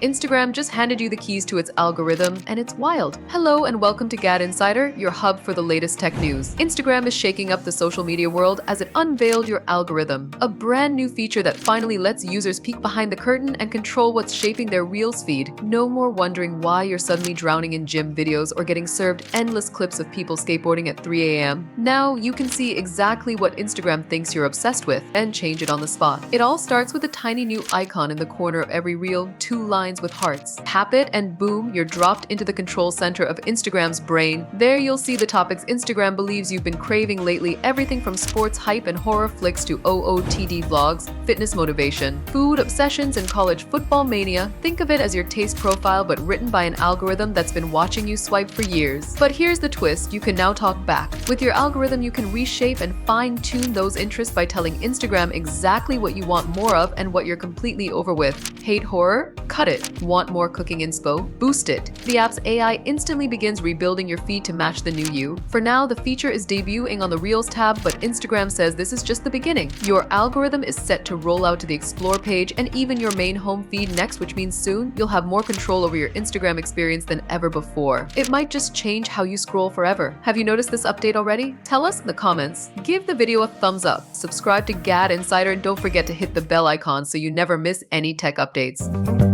Instagram just handed you the keys to its algorithm, and it's wild. Hello and welcome to GadInsider, your hub for the latest tech news. Instagram is shaking up the social media world as it unveiled your algorithm, a brand new feature that finally lets users peek behind the curtain and control what's shaping their Reels feed. No more wondering why you're suddenly drowning in gym videos or getting served endless clips of people skateboarding at 3 a.m. Now you can see exactly what Instagram thinks you're obsessed with and change it on the spot. It all starts with a tiny new icon in the corner of every reel, 2 lines with hearts. Tap it and boom, you're dropped into the control center of Instagram's brain. There you'll see the topics Instagram believes you've been craving lately, everything from sports hype and horror flicks to OOTD vlogs, fitness motivation, food obsessions, and college football mania. Think of it as your taste profile but written by an algorithm that's been watching you swipe for years. But here's the twist, you can now talk back. With your algorithm, you can reshape and fine-tune those interests by telling Instagram exactly what you want more of and what you're completely over with. Hate horror? Cut it. Want more cooking inspo? Boost it. The app's AI instantly begins rebuilding your feed to match the new you. For now, the feature is debuting on the Reels tab, but Instagram says this is just the beginning. Your algorithm is set to roll out to the Explore page and even your main home feed next, which means soon you'll have more control over your Instagram experience than ever before. It might just change how you scroll forever. Have you noticed this update already? Tell us in the comments. Give the video a thumbs up, subscribe to GadInsider, and don't forget to hit the bell icon so you never miss any tech updates.